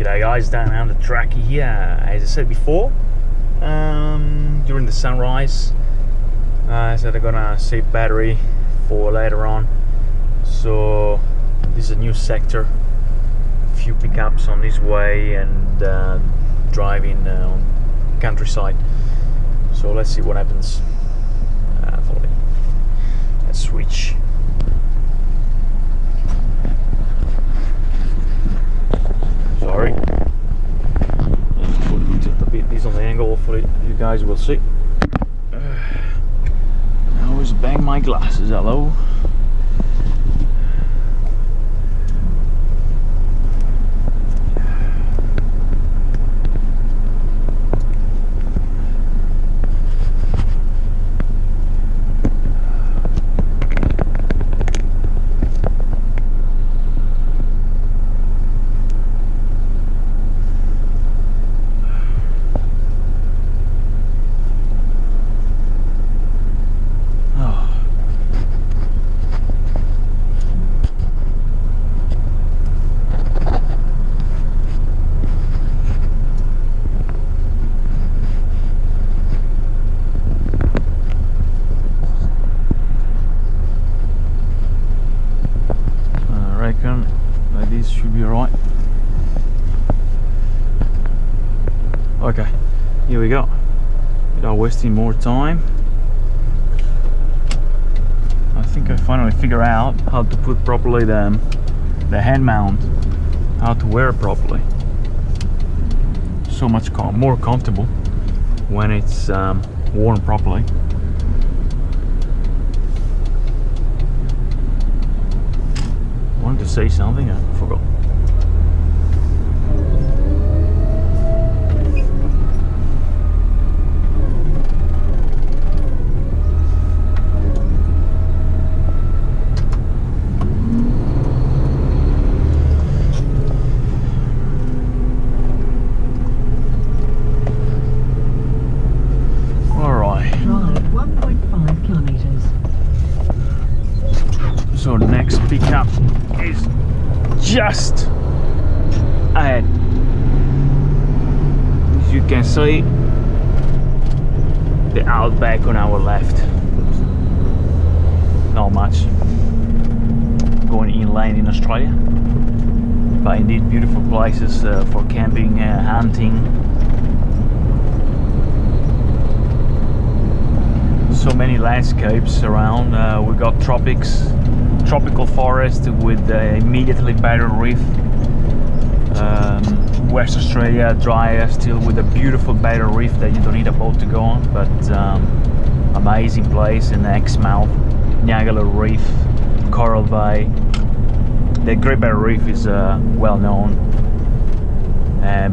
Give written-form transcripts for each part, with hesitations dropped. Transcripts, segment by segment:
G'day guys, down the track here. As I said before, during the sunrise, I said I'm gonna save battery for later on. So this is a new sector, a few pickups on this way, and driving on countryside. So let's see what happens. Let's switch. Sorry. Let's put just a bit this on the angle. Hopefully you guys will see. I always bang my glasses. Hello. Like this should be alright. Okay, here we go. Without wasting more time, I think I finally figured out how to put properly the hand mount, how to wear it properly. So much more comfortable when it's worn properly. To say something, I forgot. All right. Drive 1.5 kilometers. So the next pickup is just ahead. As you can see, the outback on our left. Not much going inland in Australia, but indeed beautiful places for camping, hunting. So many landscapes around. We got tropical forest with immediately barrier reef. West Australia dry still with a beautiful barrier reef that you don't need a boat to go on, but amazing place in Exmouth, Niagara Reef, Coral Bay. The Great Barrier Reef is well known,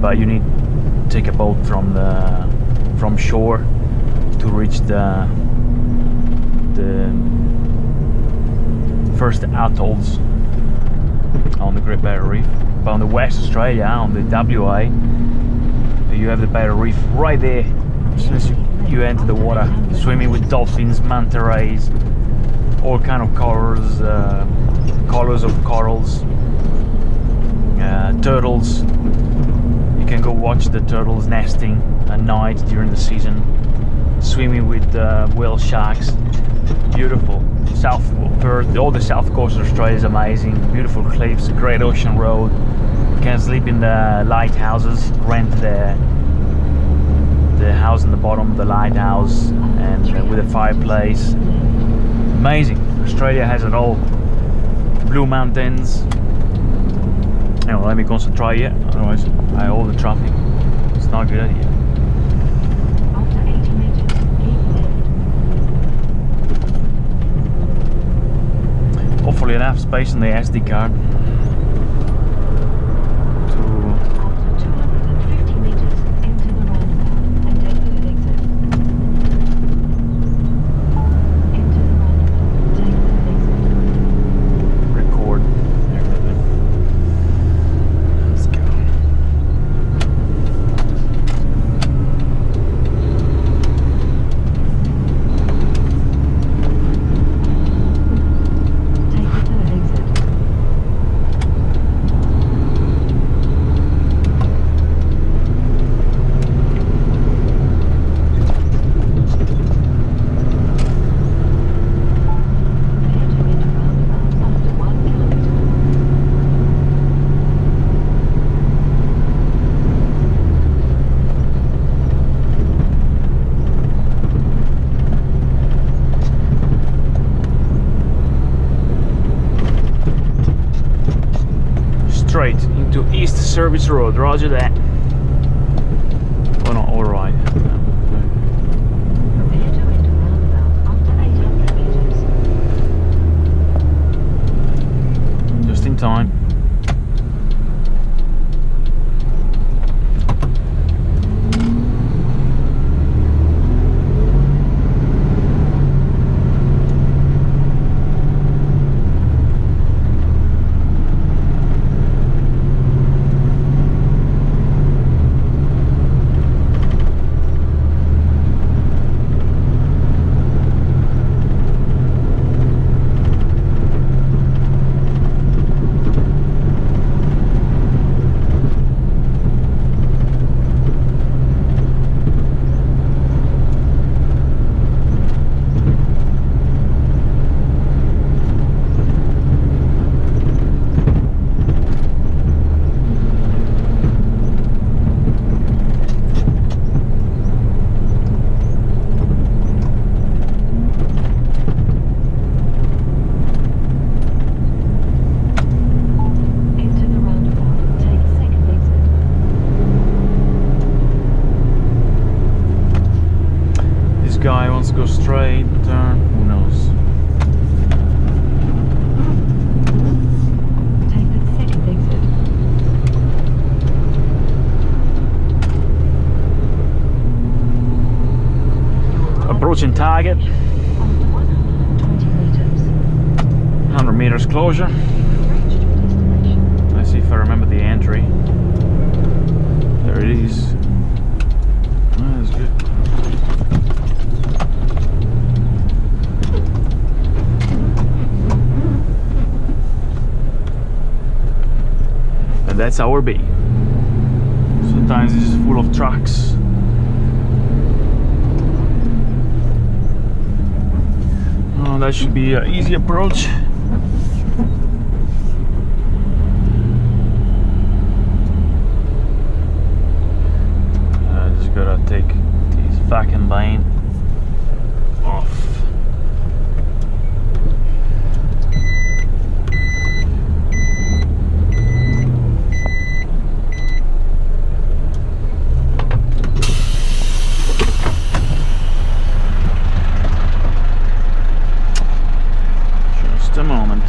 but you need to take a boat from shore to reach the first atolls on the Great Barrier Reef. But on the West Australia, on the WA, you have the Barrier Reef right there. As soon as you enter the water, swimming with dolphins, manta rays, all kind of colors of corals, turtles. You can go watch the turtles nesting at night during the season, swimming with whale sharks. Beautiful. South Perth, all the south coast of Australia is amazing. Beautiful cliffs, great ocean road. You can sleep in the lighthouses, rent the house in the bottom of the lighthouse, and with a fireplace. Amazing. Australia has it all. Blue mountains. Anyway, let me concentrate here, otherwise I hold the traffic. It's not a good idea. Hopefully enough space in the SD card to After 250 meters, enter the roundabout and take the exit. Enter the roundabout, take the exit. record everything. Let's go. straight into East Service Road. Roger that. Oh no, all right. Prepare to enter roundabout after 800 meters. Just in time. Guy wants to go straight, turn, who knows? Take the second exit. Approaching target, After 120 meters. 100 meters closure. Reached your destination. Let's see if I remember the entry. There it is. Oh, that's good. That's our bay. Sometimes it's full of trucks. Oh, that should be an easy approach. I just gotta take this vacuum line off. A moment.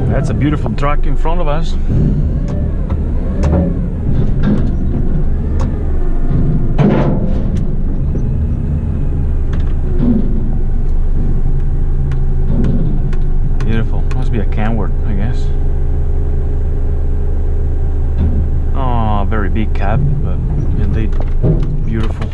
That's a beautiful truck in front of us. Beautiful. Must be a Kenworth, I guess. Oh, very big cab, but indeed beautiful.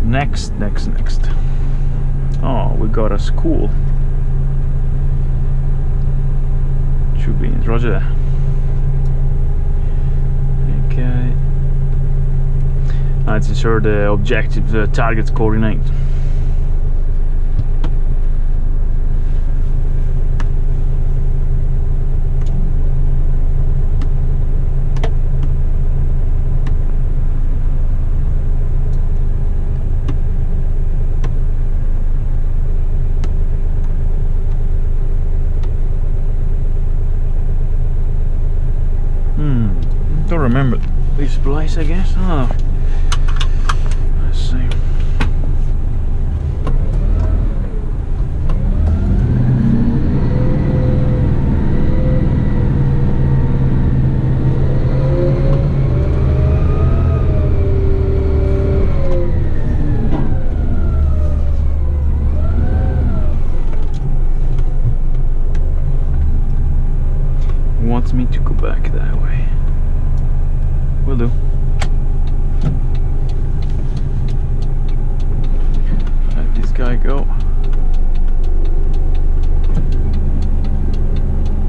Next. Oh, we got a school. Should be in Roger. Okay. Now let's insert the objective target coordinate. Don't remember this place, I guess. Oh, let's see. Wants me to go back that way. Will do. Let this guy go.